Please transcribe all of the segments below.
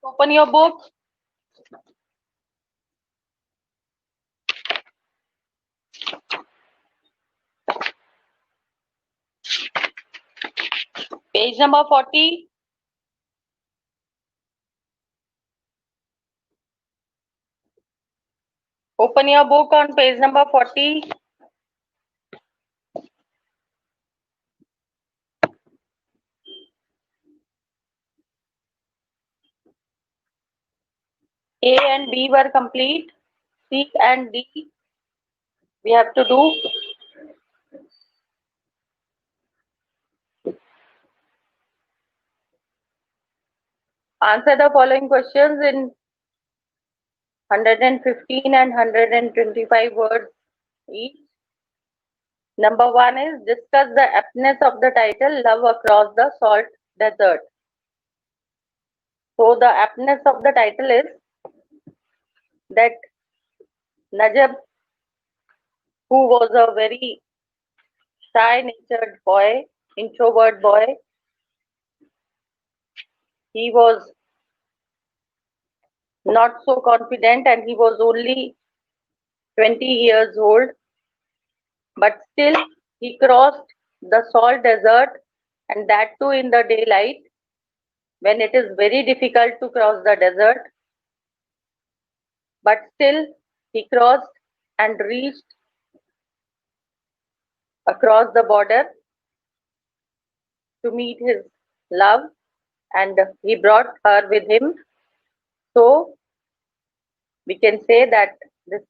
Open your book. Page number 40. Open your book on page number 40. A and B were complete. C and D we have to do. Answer the following questions in 115 and 125 words each. Number 1 is discuss the aptness of the title Love Across the Salt Desert. So the aptness of the title is that Najib, who was a very shy-natured boy, introvert boy, he was not so confident and he was only 20 years old, but still he crossed the salt desert, and that too in the daylight when it is very difficult to cross the desert. But still he crossed and reached across the border to meet his love, and he brought her with him. So we can say that this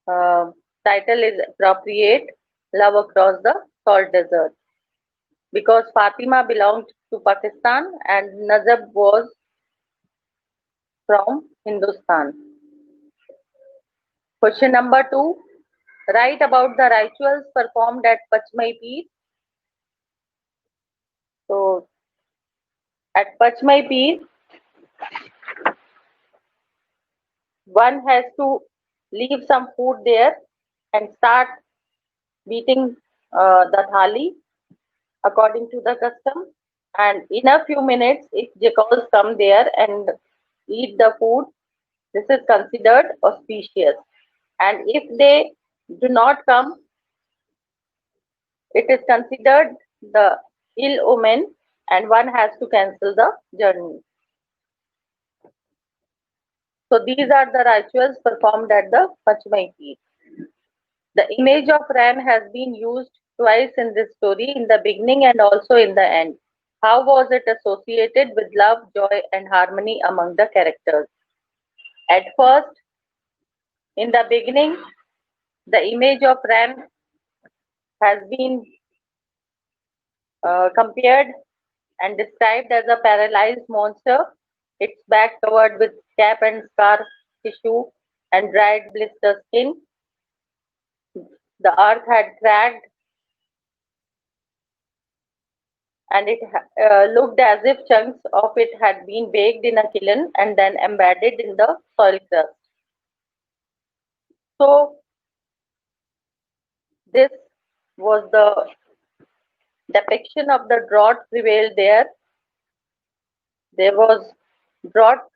title is appropriate, Love Across the Salt Desert, because Fatima belonged to Pakistan and Najib was from Hindustan. Question number 2. Write about the rituals performed at Pachmai Peer. So, at Pachmai Peer, one has to leave some food there and start beating the thali according to the custom. And in a few minutes, if jackals come there and eat the food, this is considered auspicious. And if they do not come, it is considered the ill omen and one has to cancel the journey. So these are the rituals performed at the Pachmai Peer. The image of Ran has been used twice in this story, in the beginning and also in the end. How was it associated with love, joy, and harmony among the characters? At first, in the beginning, the image of Ran has been compared and described as a paralyzed monster, its back covered with scab and scar tissue and dried blister skin. The earth had cracked and it looked as if chunks of it had been baked in a kiln and then embedded in the soil crust. So this was the depiction of the drought prevailed there. There was drought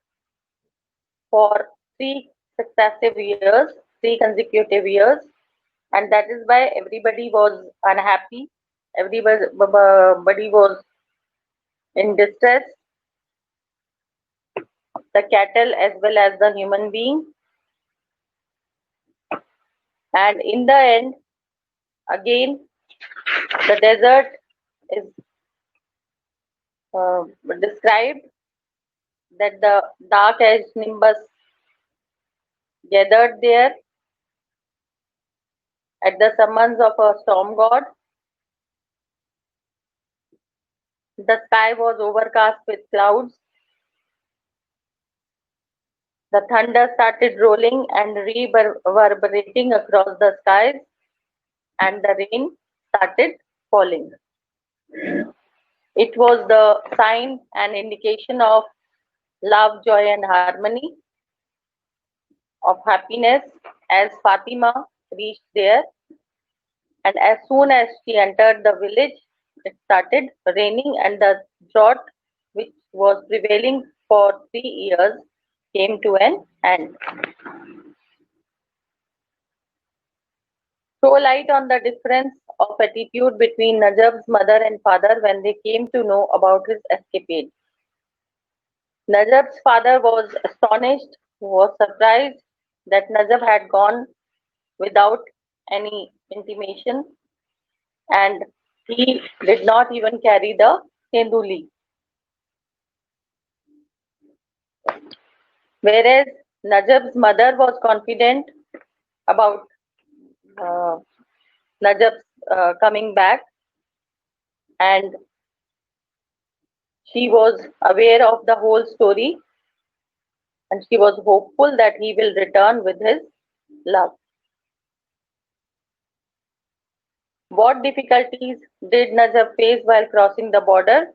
for 3 successive years, 3 consecutive years, and that is why everybody was unhappy. Everybody was in distress, the cattle as well as the human being. And in the end, again, the desert is described that the dark edge nimbus gathered there at the summons of a storm god. The sky was overcast with clouds. The thunder started rolling and reverberating across the skies, and the rain started falling. It was the sign and indication of love, joy, and harmony, of happiness as Fatima reached there. And as soon as she entered the village, it started raining, and the drought which was prevailing for 3 years came to an end. Throw light on the difference of attitude between Najab's mother and father when they came to know about his escapade. Najab's father was astonished, was surprised that Najab had gone without any intimation, and he did not even carry the kenduli. Whereas Najab's mother was confident about uh, Najab's coming back, and she was aware of the whole story, and she was hopeful that he will return with his love. What difficulties did Najab face while crossing the border?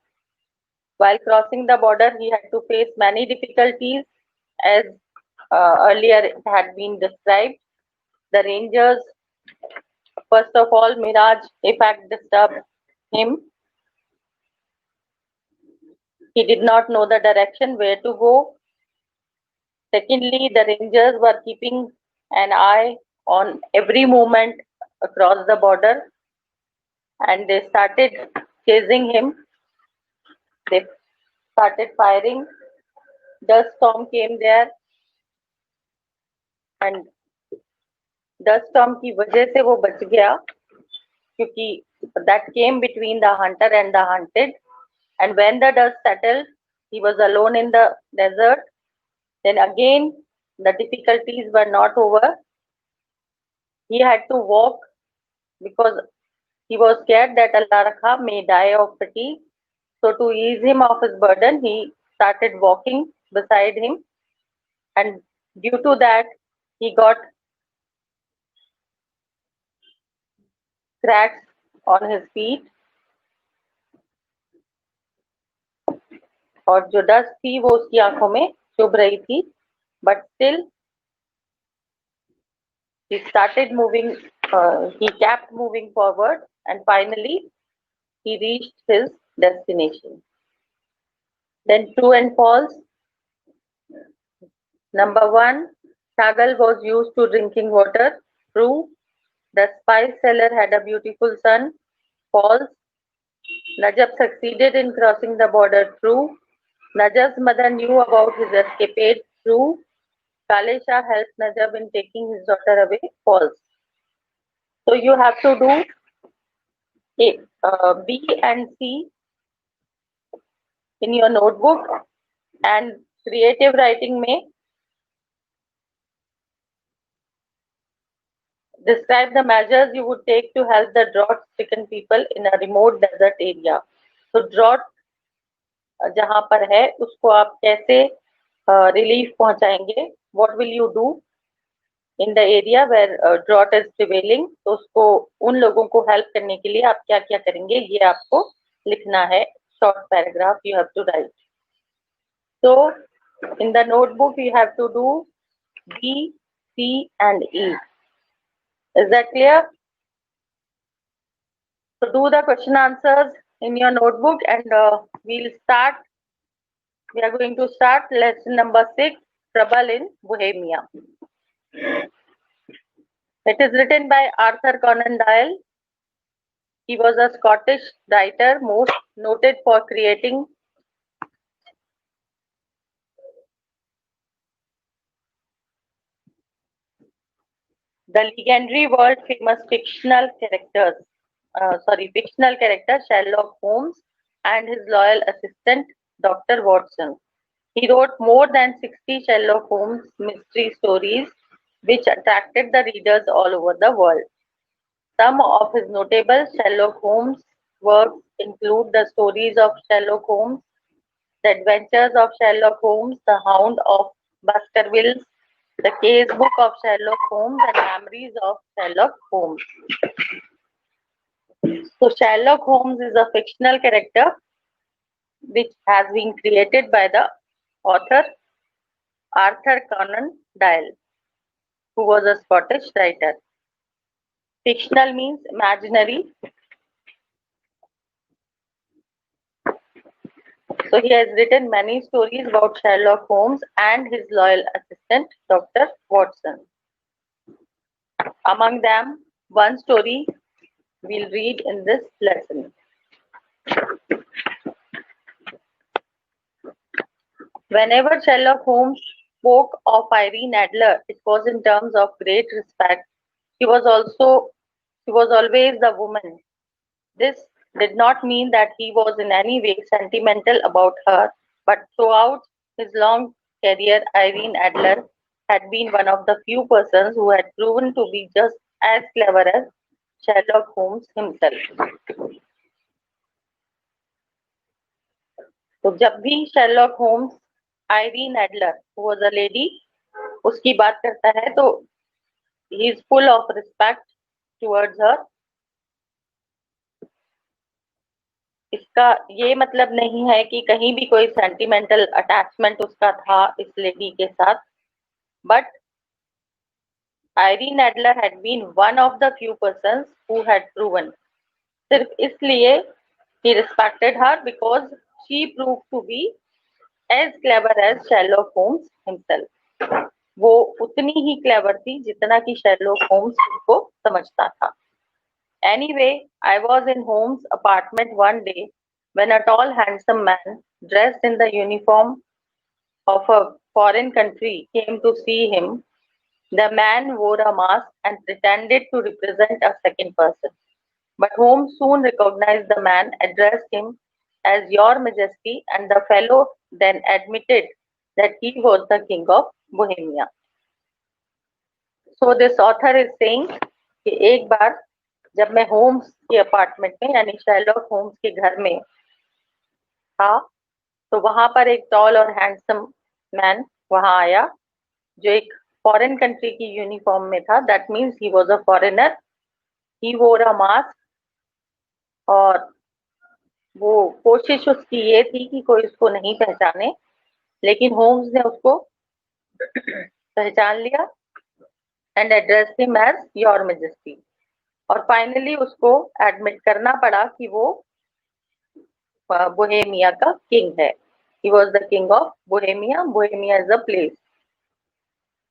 While crossing the border, he had to face many difficulties, as earlier it had been described. The rangers, first of all, Miraj, in fact, disturbed him. He did not know the direction where to go. Secondly, the rangers were keeping an eye on every movement across the border, and they started chasing him. They started firing. Dust storm came there, and dust storm की वजह से वो बच गया, क्योंकि that came between the hunter and the hunted. And when the dust settled, he was alone in the desert. Then again, the difficulties were not over. He had to walk because he was scared that Allah Rakha may die of fatigue. So to ease him of his burden, he started walking beside him, and due to that, he got cracks on his feet, और जो dust थी वो उसकी आंखों में चुभ रही थी, but still he started moving, he kept moving forward, and finally he reached his destination. Then true and false. Number 1, Sagal was used to drinking water. True. The spice seller had a beautiful son. False. Najab succeeded in crossing the border. True. Najab's mother knew about his escapade. True. Kale Shah helped Najab in taking his daughter away. False. So you have to do B and C in your notebook, and creative writing may describe the measures you would take to help the drought-stricken people in a remote desert area. So drought जहाँ पर है उसको आप कैसे relief पहुंचाएंगे? What will you do in the area where drought is prevailing? तो उसको उन लोगों को हेल्प करने के लिए आप क्या क्या करेंगे, ये आपको लिखना है. Short paragraph you have to write. So in the notebook you have to do B, C and E. Is that clear? So do the question answers in your notebook, and we'll start. We are going to start lesson number 6, Trouble in Bohemia. It is written by Arthur Conan Doyle. He was a Scottish writer most noted for creating the legendary world famous fictional character Sherlock Holmes and his loyal assistant Dr. Watson. He wrote more than 60 Sherlock Holmes mystery stories which attracted the readers all over the world. Some of his notable Sherlock Holmes works include the stories of Sherlock Holmes, The Adventures of Sherlock Holmes, The Hound of Baskervilles, The Case Book of Sherlock Holmes, and Memories of Sherlock Holmes. So Sherlock Holmes is a fictional character which has been created by the author Arthur Conan Doyle, who was a Scottish writer. Fictional means imaginary. So he has written many stories about Sherlock Holmes and his loyal assistant, Dr. Watson. Among them, one story we'll read in this lesson. Whenever Sherlock Holmes spoke of Irene Adler, it was in terms of great respect. She was always the woman. This did not mean that he was in any way sentimental about her, but throughout his long career, Irene Adler had been one of the few persons who had proven to be just as clever as Sherlock Holmes himself. तो जब भी Sherlock Holmes Irene Adler who was a lady उसकी बात करता है तो he is full of respect towards her. इसका ये मतलब नहीं है कि कहीं भी कोई सेंटिमेंटल अटैचमेंट उसका था इस लेडी के साथ, but Irene Adler had been one of the few persons who had proven. सिर्फ इसलिए he respected her because she proved to be as clever as Sherlock Holmes himself. वो उतनी ही क्लेवर थी जितना कि शेरलॉक होम्स उसको समझता था. Anyway, I was in Holmes' apartment one day when a tall, handsome man dressed in the uniform of a foreign country came to see him. The man wore a mask and pretended to represent a second person. But Holmes soon recognized the man, addressed him as Your Majesty, and the fellow then admitted that he was the King of Bohemia. So this author is saying कि एक बार जब मैं Holmes के apartment में यानी Sherlock Holmes के घर में था तो वहां पर एक टॉल और हैंडसम मैन वहां आया जो एक फॉरेन कंट्री की यूनिफॉर्म में था. That means he was a foreigner. He wore a mask और वो कोशिश उसकी ये थी कि कोई उसको नहीं पहचाने, लेकिन होम्स ने उसको पहचान लिया and address him as your majesty. और फाइनली उसको एडमिट करना पड़ा कि वो बोहेमिया का किंग है. He was the king of Bohemia. Bohemia is a place.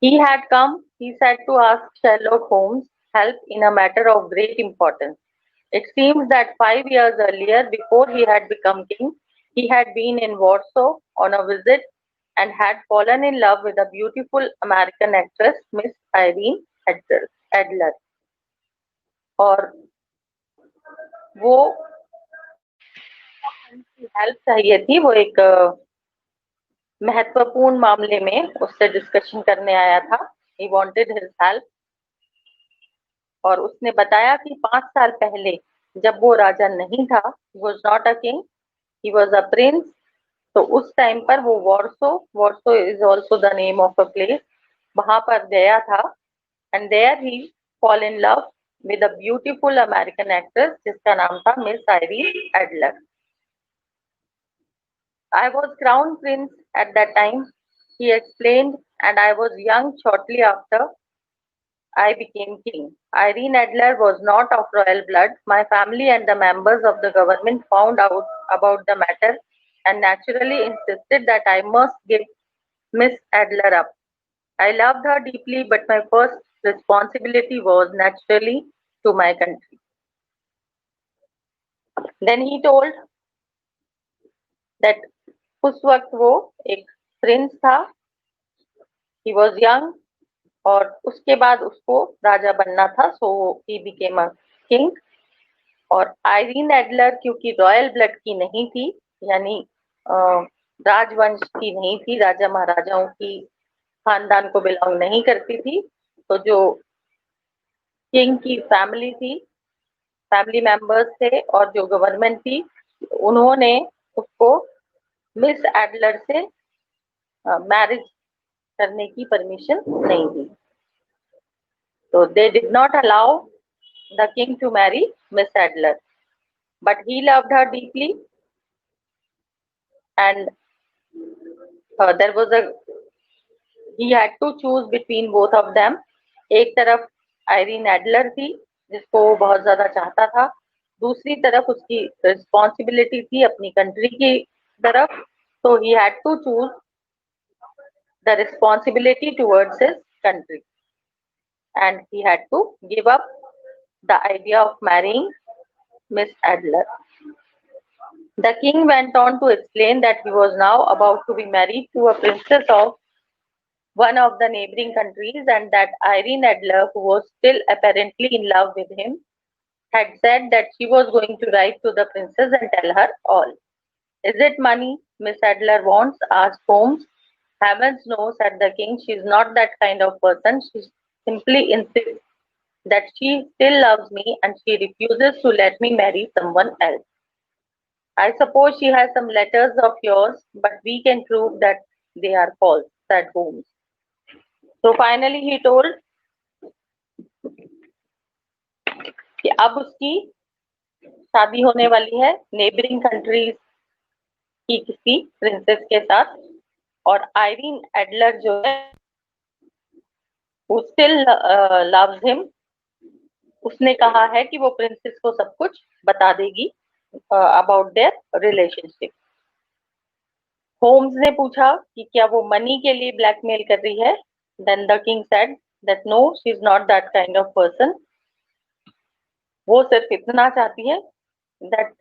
He had come, he said, to ask Sherlock Holmes help in a matter of great importance. It seems that 5 years earlier, before he had become king, he had been in Warsaw on a visit and had fallen in love with a beautiful American actress, Miss Irene Adler. और वो help चाहिए थी. वो एक महत्वपूर्ण मामले में उससे डिस्कशन करने आया था. He wanted his help. और उसने बताया कि 5 साल पहले जब वो राजा नहीं था, he was not a king, he was a prince. तो उस टाइम पर वो Warsaw is also the name of a place, वहां पर गया था. And there he fall in love with a beautiful American actress जिसका नाम था miss Irene Adler. I was crown prince at that time, he explained, and I was young shortly after I became king. Irene Adler was not of royal blood. My family and the members of the government found out about the matter and naturally insisted that I must give Miss Adler up. I loved her deeply, but my first responsibility was naturally to my country. Then he told that उस वक्त वो एक Prince था. He was young और उसके बाद उसको राजा बनना था. सो ही बिकेम अ किंग. और आयरीन एडलर क्योंकि रॉयल ब्लड की नहीं थी, यानी राजवंश की नहीं थी, राजा महाराजाओं की खानदान को बिलोंग नहीं करती थी, तो जो किंग की फैमिली थी, फैमिली मेंबर्स थे और जो गवर्नमेंट थी, उन्होंने उसको मिस एडलर से मैरिज करने की परमिशन नहीं दी. तो they did not allow the king to marry Miss Adler, but he loved her deeply and there was a he had to choose between both of them. एक तरफ Irene Adler थी जिसको वो बहुत ज्यादा चाहता था, दूसरी तरफ उसकी रिस्पॉन्सिबिलिटी थी अपनी कंट्री की तरफ. So he had to choose the responsibility towards his country, and he had to give up the idea of marrying Miss Adler. The king went on to explain that he was now about to be married to a princess of one of the neighboring countries, and that Irene Adler, who was still apparently in love with him, had said that she was going to write to the princess and tell her all. Is it money Miss Adler wants? Asked Holmes. Heavens no, said the king. She is not that kind of person. She simply insists that she still loves me and she refuses to let me marry someone else. I suppose she has some letters of yours, but we can prove that they are false, said Holmes. So finally he told कि अब उसकी शादी होने वाली है neighbouring countries की किसी princess के साथ, और आयरीन एडलर जो है वो स्टिल लव्स हिम. उसने कहा है कि वो प्रिंसेस को सब कुछ बता देगी अबाउट देयर रिलेशनशिप. होम्स ने पूछा कि क्या वो मनी के लिए ब्लैकमेल कर रही है. Then the king said that no, she is not that kind of person. वो सिर्फ इतना चाहती है that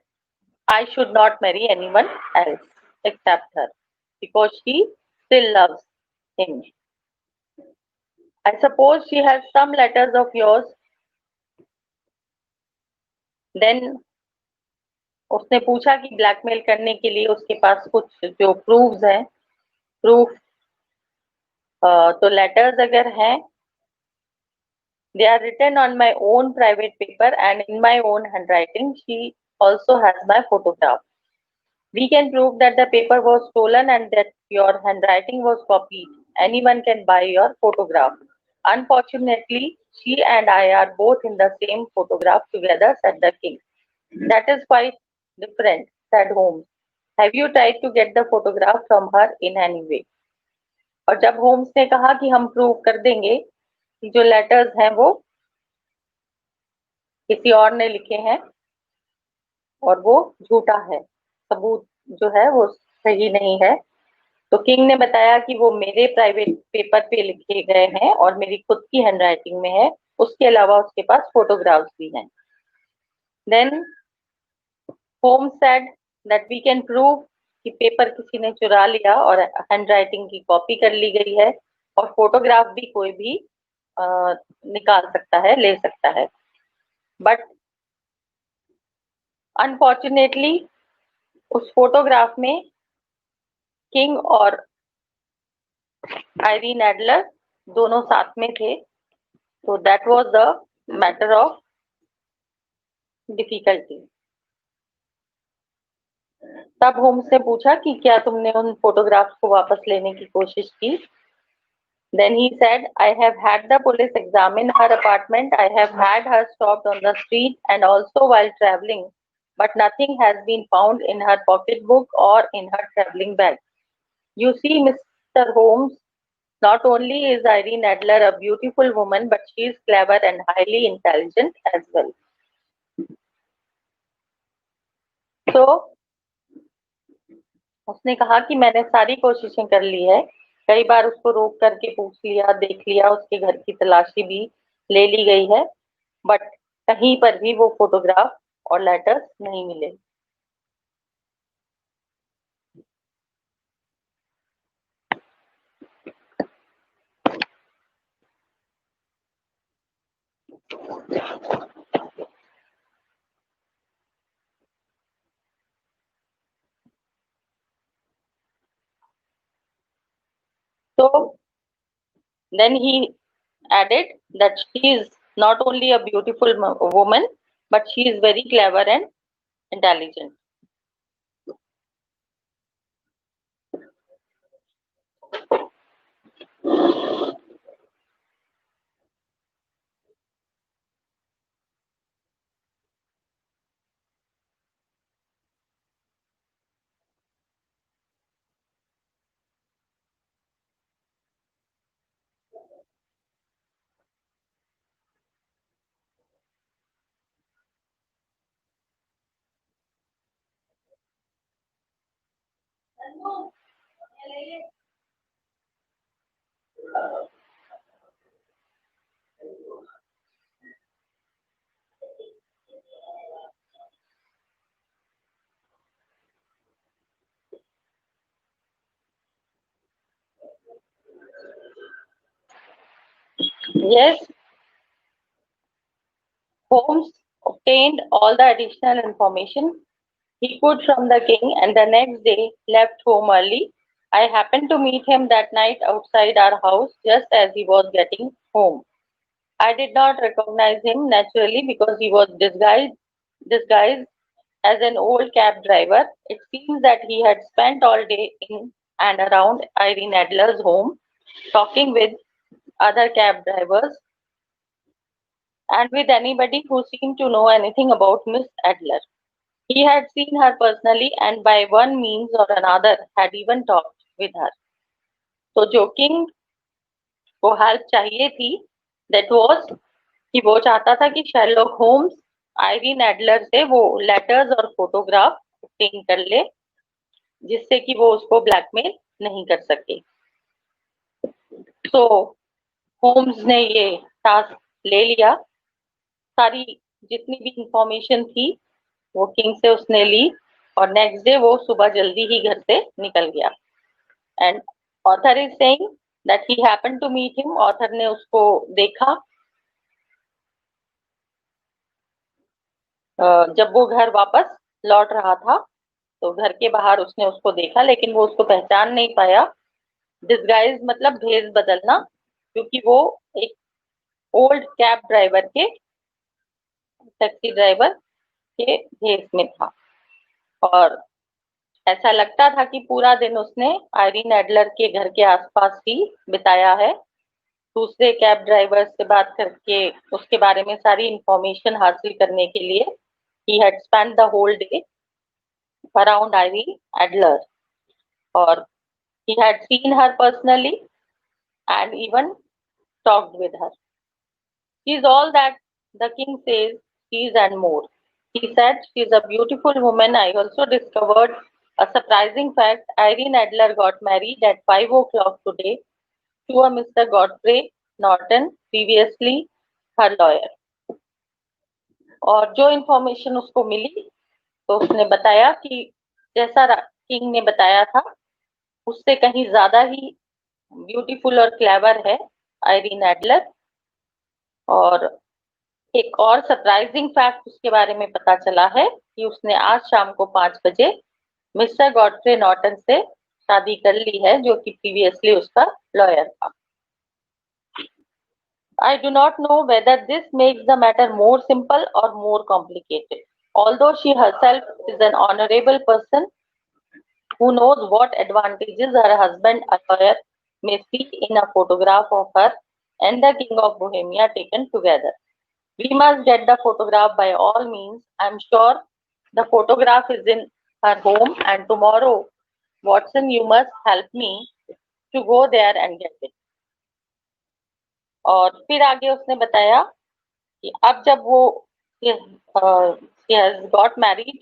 I should not marry anyone else except her because she still loves him. I suppose she has some letters of yours. Then उसने पूछा कि blackmail करने के लिए उसके पास कुछ जो प्रूफ्स हैं, प्रूफ तो लेटर्स अगर हैं, they are written on my own private paper and in my own handwriting. She also has my photograph. We can prove that the paper was stolen and that your handwriting was copied. Anyone can buy your photograph. Unfortunately, she and I are both in the same photograph together, said the king. That is quite different, said Holmes. Have you tried to get the photograph from her in any way? और जब Holmes ने कहा कि हम prove कर देंगे कि जो लेटर्स हैं वो किसी और ने लिखे हैं और वो झूठा है, सबूत जो है वो सही नहीं है, तो किंग ने बताया कि वो मेरे प्राइवेट पेपर पे लिखे गए हैं और मेरी खुद की हैंडराइटिंग में है. उसके अलावा उसके पास फोटोग्राफ्स भी हैं. Then Holmes said that we can prove कि पेपर किसी ने चुरा लिया और हैंडराइटिंग की कॉपी कर ली गई है, और फोटोग्राफ भी कोई भी निकाल सकता है, ले सकता है. बट अनफॉर्चुनेटली उस फोटोग्राफ में किंग और आयरीन एडलर दोनों साथ में थे. तो that was the matter of difficulty. तब होम्स ने पूछा कि क्या तुमने उन फोटोग्राफ्स को वापस लेने की कोशिश की. Then he said, I have had the police examine her apartment. I have had her stopped on the street and also while traveling, but nothing has been found in her pocketbook or in her traveling bag. You see, Mr. Holmes, not only is Irene Adler a beautiful woman, but she is clever and highly intelligent as well. So, उसने कहा कि मैंने सारी कोशिशें कर ली है, कई बार उसको रोक करके पूछ लिया, देख लिया, उसके घर की तलाशी भी ले ली गई है, बट कहीं पर भी वो फोटोग्राफ और लेटर्स नहीं मिले. So then he added that she is not only a beautiful woman, but she is very clever and intelligent. Yes, Holmes obtained all the additional information he could from the king and the next day left home early. I happened to meet him that night outside our house just as he was getting home. I did not recognize him naturally because he was disguised as an old cab driver. It seems that he had spent all day in and around Irene Adler's home talking with other cab drivers and with anybody who seemed to know anything about Miss Adler. He had seen her personally and by one means or another had even talked with her. तो जो king को help चाहिए थी that was कि वो चाहता था कि शेरलॉक होम्स आइरीन एडलर से वो लेटर्स और फोटोग्राफ ऑब्टेन कर ले जिससे कि वो उसको ब्लैकमेल नहीं कर सके. तो होम्स ने ये टास्क ले लिया. सारी जितनी भी इंफॉर्मेशन थी वो किंग से उसने ली और नेक्स्ट डे वो सुबह जल्दी ही घर से निकल गया. And author is saying that he happened to meet him. Author ने उसको देखा जब वो घर वापस लौट रहा था. तो घर के बाहर उसने उसको देखा लेकिन वो उसको पहचान नहीं पाया. डिस्गाइज मतलब भेष बदलना, क्योंकि वो एक ओल्ड कैब ड्राइवर के टैक्सी ड्राइवर के भेष में था और ऐसा लगता था कि पूरा दिन उसने आइरीन एडलर के घर के आसपास ही बिताया है. दूसरे कैब ड्राइवर से बात करके उसके बारे में सारी इंफॉर्मेशन हासिल करने के लिए he had spent the whole day around Irene Adler or he had seen her personally and even talked with her. She is all that the king says she is and more. He said she is a beautiful woman. I also discovered a surprising fact. Irene Adler got married at 5 o'clock today to a Mr. Godfrey Norton, previously her lawyer. और जो information उसको मिली तो उसने बताया कि जैसा king ने बताया था उससे कहीं ज्यादा ही ब्यूटीफुल और क्लेवर है आइरीन एडलर. और एक और सरप्राइजिंग फैक्ट उसके बारे में पता चला है कि उसने आज शाम को 5 बजे मिस्टर गॉडफ्रे नॉर्टन से शादी कर ली है जो कि प्रीवियसली उसका लॉयर था. I do not know whether this makes the matter more simple or more complicated. Although she herself is an honorable person who knows what advantages her husband, a lawyer, may see in a photograph of her and the King of Bohemia taken together. We must get the photograph by all means. I'm sure the photograph is in her home and tomorrow, Watson, you must help me to go there and get it. और फिर आगे उसने बताया कि अब जब वो got married,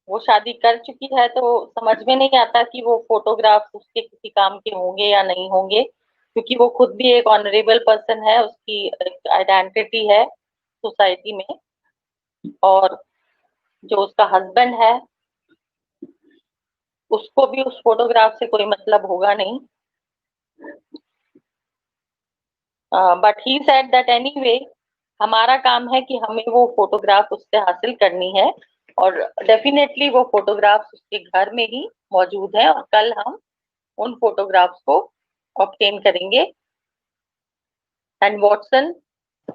वो शादी कर चुकी है, तो समझ में नहीं आता कि वो फोटोग्राफ्स उसके किसी काम के होंगे या नहीं होंगे, क्योंकि वो खुद भी एक ऑनरेबल पर्सन है, उसकी आइडेंटिटी है सोसाइटी में, और जो उसका हस्बैंड है उसको भी उस फोटोग्राफ से कोई मतलब होगा नहीं. But he said that anyway हमारा काम है कि हमें वो फोटोग्राफ उससे हासिल करनी है और डेफिनेटली वो फोटोग्राफ्स उसके घर में ही मौजूद हैं और कल हम उन फोटोग्राफ्स को ऑब्टेन करेंगे. And Watson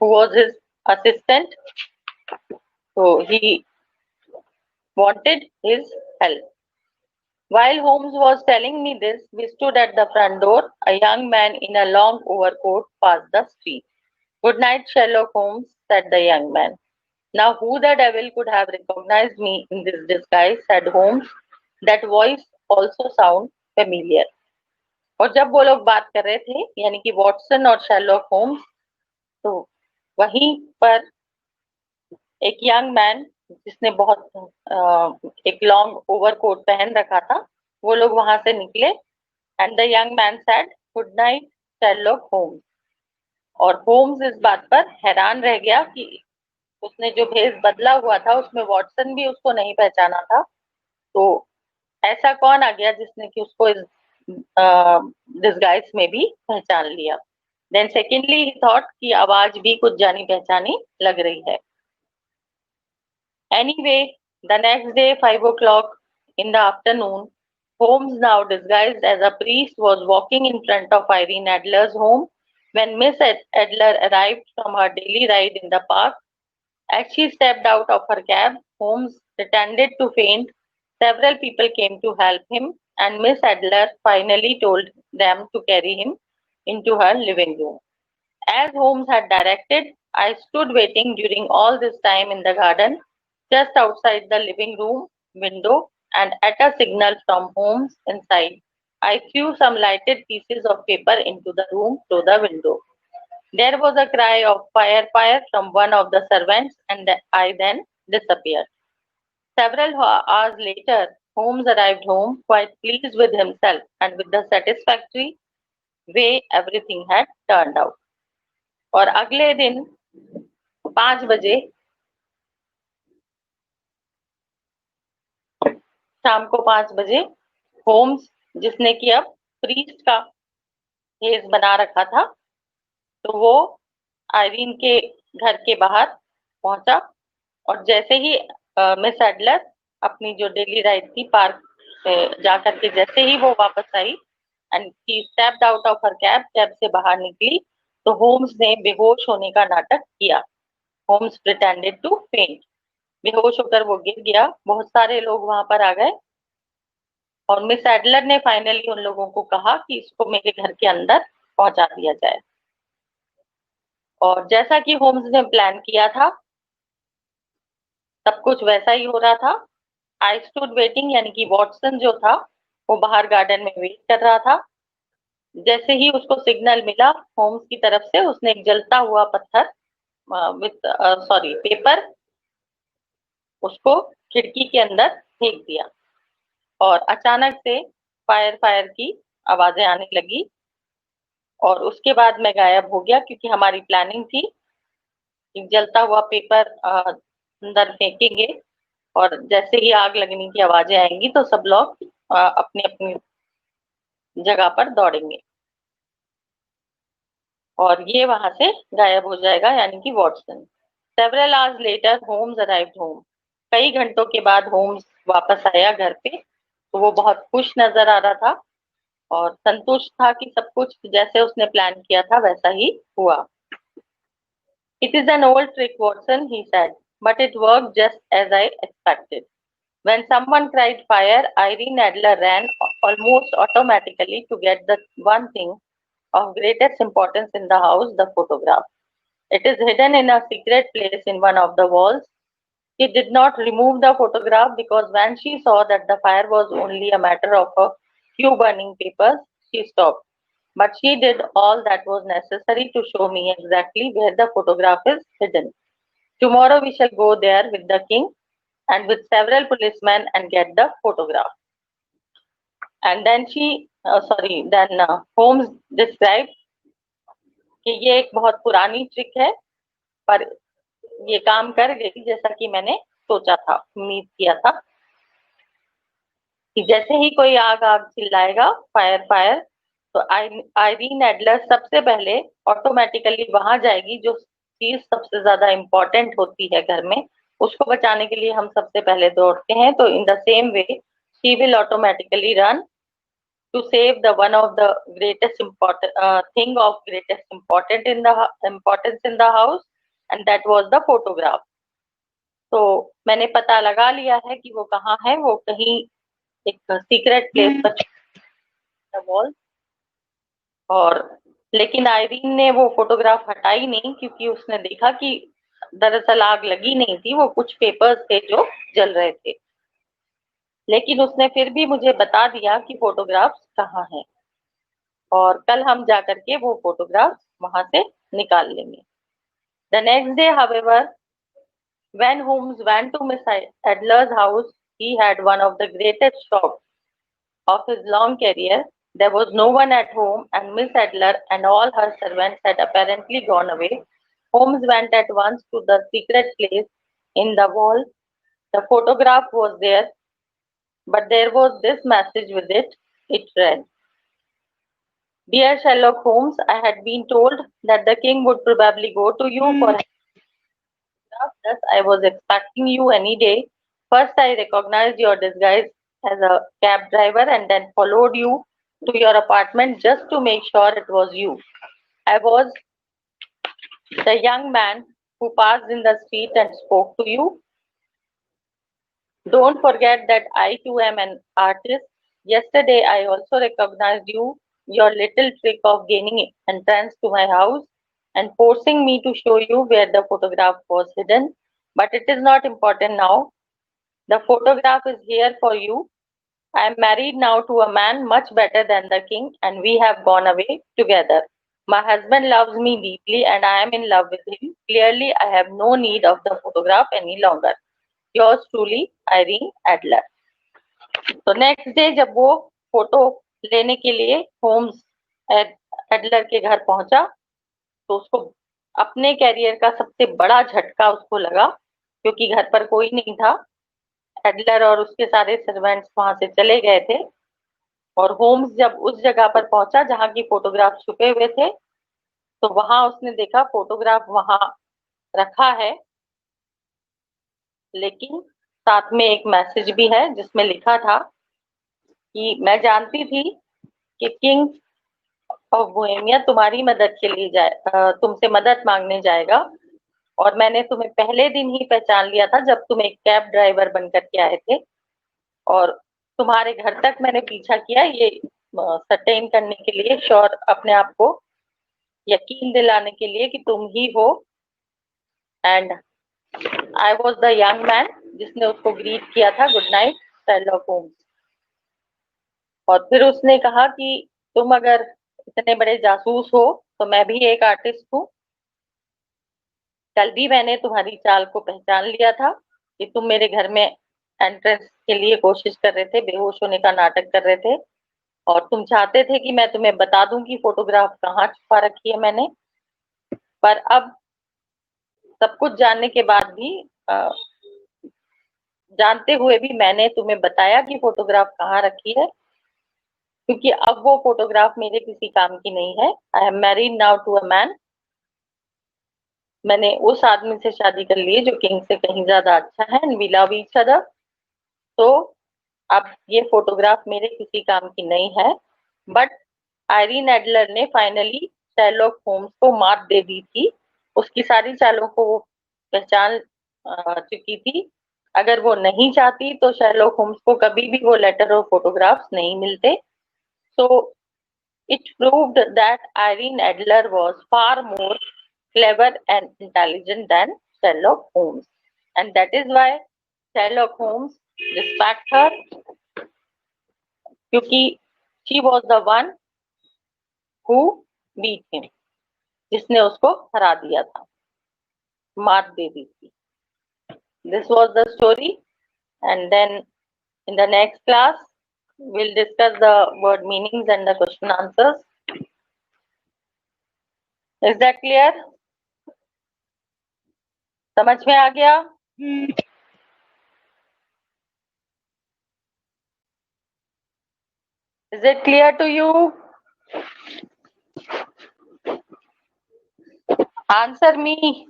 who was his assistant, so he wanted his help. While Holmes was telling me this, we stood at the front door. A young man in a long overcoat passed the street. Good night, Sherlock Holmes, said the young man. Now who the devil could have recognized me in this disguise, said Holmes. That voice also sound familiar. और जब वो लोग बात कर रहे थे, यानी कि वॉटसन और शेरलॉक होम्स, तो वहीं पर एक यंग मैन जिसने बहुत एक लॉन्ग ओवरकोट पहन रखा था, वो लोग वहां से निकले and the young man said good night Sherlock Holmes. और होम्स इस बात पर हैरान रह गया कि उसने जो भेष बदला हुआ था उसमें वॉटसन भी उसको नहीं पहचाना था। तो ऐसा कौन आ गया जिसने कि उसको इस डिस्गाइज में भी पहचान लिया। देन सेकेंडली ही थॉट कि आवाज भी कुछ जानी पहचानी लग रही है। Anyway, the next day, 5 o'clock in the afternoon, Holmes, now disguised as a priest, was walking in front of Irene Adler's home when Miss Adler arrived from her daily ride in the park. As she stepped out of her cab, Holmes pretended to faint. Several people came to help him, and Miss Adler finally told them to carry him into her living room. As Holmes had directed, I stood waiting during all this time in the garden, just outside the living room window, and at a signal from Holmes inside, I threw some lighted pieces of paper into the room through the window. There was a cry of fire, fire from one of the servants, and I then disappeared. Several hours later, Holmes arrived home quite pleased with himself and with the satisfactory way everything had turned out. और अगले दिन 5 बजे शाम को 5 बजे Holmes, जिसने कि अब प्रीस्ट का भेष बना रखा था, तो वो आयरीन के घर के बाहर पहुंचा। और जैसे ही मिस एडलर अपनी जो डेली राइड थी पार्क जाकर के जैसे ही वो वापस आई and she stepped out of her cab, cab से बाहर निकली, तो होम्स ने बेहोश होने का नाटक किया। होम्स प्रिटेंडेड टू फेंट। बेहोश होकर वो गिर गया। बहुत सारे लोग वहां पर आ गए और मिस एडलर ने फाइनली उन लोगों को कहा कि इसको मेरे घर के अंदर पहुंचा दिया जाए। और जैसा कि होम्स ने प्लान किया था सब कुछ वैसा ही हो रहा था। आई स्टूड वेटिंग, यानी कि वॉटसन जो था वो बाहर गार्डन में वेट कर रहा था। जैसे ही उसको सिग्नल मिला होम्स की तरफ से, उसने एक जलता हुआ पत्थर विथ पेपर उसको खिड़की के अंदर फेंक दिया और अचानक से फायर फायर की आवाजें आने लगी और उसके बाद मैं गायब हो गया, क्योंकि हमारी प्लानिंग थी कि जलता हुआ पेपर अंदर फेंकेंगे और जैसे ही आग लगने की आवाजें आएंगी तो सब लोग अपनी अपनी जगह पर दौड़ेंगे और ये वहां से गायब हो जाएगा, यानी कि Watson. Several hours later Holmes arrived home. कई घंटों के बाद होम्स वापस आया घर पे, तो वो बहुत खुश नजर आ रहा था और संतुष्ट था कि सब कुछ जैसे उसने प्लान किया था वैसा ही हुआ। It is an old trick, Watson, he said, but it worked just as I expected. When someone cried fire, Irene Adler ran almost automatically to get the one thing of greatest importance in the house, the photograph. It is hidden in a secret place in one of the walls. She did not remove the photograph because when she saw that the fire was only a matter of a few burning papers, she stopped. But she did all that was necessary to show me exactly where the photograph is hidden. Tomorrow we shall go there with the king and with several policemen and get the photograph. And then Holmes described कि ये एक बहुत पुरानी trick है, पर ये काम कर गई जैसा कि मैंने सोचा था, उम्मीद किया था कि जैसे ही कोई आग आग चिल्लाएगा फायर फायर, तो आयरीन एडलर सबसे पहले ऑटोमेटिकली वहां जाएगी। जो चीज सबसे ज्यादा इम्पोर्टेंट होती है घर में, उसको बचाने के लिए हम सबसे पहले दौड़ते हैं, तो in the same way she will automatically run to save the one of the greatest important thing of greatest importance in the house, and that was the photograph. तो मैंने पता लगा लिया है कि वो कहाँ है। वो कहीं एक सीक्रेट प्लेस पर वॉल, और लेकिन आयरीन ने वो फोटोग्राफ हटाई नहीं, क्योंकि उसने देखा कि दरअसल आग लगी नहीं थी, वो कुछ पेपर्स थे जो जल रहे थे। लेकिन उसने फिर भी मुझे बता दिया कि फोटोग्राफ्स कहाँ हैं और कल हम जाकर के वो फोटोग्राफ वहां से निकाल लेंगे। The next day, however, when Holmes went to Miss Adler's house, he had one of the greatest shocks. of his long career, there was no one at home, and Miss Adler and all her servants had apparently gone away. Holmes went at once to the secret place in the wall. The photograph was there, but there was this message with it. It read, "Dear Sherlock Holmes, I had been told that the king would probably go to you for thus I was expecting you any day. First, I recognized your disguise as a cab driver and then followed you to your apartment just to make sure it was you. I was the young man who passed in the street and spoke to you. Don't forget that I too am an artist. Yesterday, I also recognized you, your little trick of gaining entrance to my house and forcing me to show you where the photograph was hidden. But it is not important now. The photograph is here for you. I am married now to a man much better than the king, and we have gone away together. My husband loves me deeply, and I am in love with him. Clearly, I have no need of the photograph any longer. Yours truly, Irene Adler." तो next day जब वो photo लेने के लिए Holmes Adler के घर पहुंचा, तो उसको अपने कैरियर का सबसे बड़ा झटका उसको लगा, क्योंकि घर पर कोई नहीं था। एडलर और उसके सारे सर्वेंट्स वहां से चले गए थे, और होम्स जब उस जगह पर पहुंचा जहां की फोटोग्राफ छुपे हुए थे, तो वहां उसने देखा फोटोग्राफ वहां रखा है, लेकिन साथ में एक मैसेज भी है जिसमें लिखा था कि मैं जानती थी कि किंग ऑफ बोहेमिया तुम्हारी मदद के लिए तुमसे मदद मांगने जाएगा, और मैंने तुम्हें पहले दिन ही पहचान लिया था जब तुम एक कैब ड्राइवर बनकर के आए थे, और तुम्हारे घर तक मैंने पीछा किया ये सर्टेन करने के लिए, श्योर अपने आप को यकीन दिलाने के लिए कि तुम ही हो। And I was the young man जिसने उसको ग्रीट किया था, गुड नाइट शर्लॉक होम्स। और फिर उसने कहा कि तुम अगर इतने बड़े जासूस हो तो मैं भी एक आर्टिस्ट हूँ। कल भी मैंने तुम्हारी चाल को पहचान लिया था कि तुम मेरे घर में एंट्रेंस के लिए कोशिश कर रहे थे, बेहोश होने का नाटक कर रहे थे, और तुम चाहते थे कि मैं तुम्हें बता दूं कि फोटोग्राफ कहाँ छुपा रखी है मैंने। पर अब सब कुछ जानने के बाद भी, जानते हुए भी मैंने तुम्हें बताया कि फोटोग्राफ कहाँ रखी है, क्योंकि अब वो फोटोग्राफ मेरे किसी काम की नहीं है। I am married now to a man. मैंने उस आदमी से शादी कर ली जो किंग से कहीं ज्यादा अच्छा है, and we love each other. तो अब ये फोटोग्राफ मेरे किसी काम की नहीं है। बट आयरीन एडलर ने फाइनली शर्लॉक होम्स को मात दे दी थी। उसकी सारी चालों को वो पहचान चुकी थी। अगर वो नहीं चाहती तो शर्लॉक होम्स को कभी भी वो लेटर और फोटोग्राफ्स नहीं मिलते। सो it proved that Irene Adler was far more clever and intelligent than Sherlock Holmes, and that is why Sherlock Holmes respect her, क्योंकि she was the one who beat him, जिसने उसको हरा दिया था, मात दे दी थी। This was the story, and then in the next class we'll discuss the word meanings and the question answers. Is that clear? समझ में आ गया? Is it clear to you? Answer me.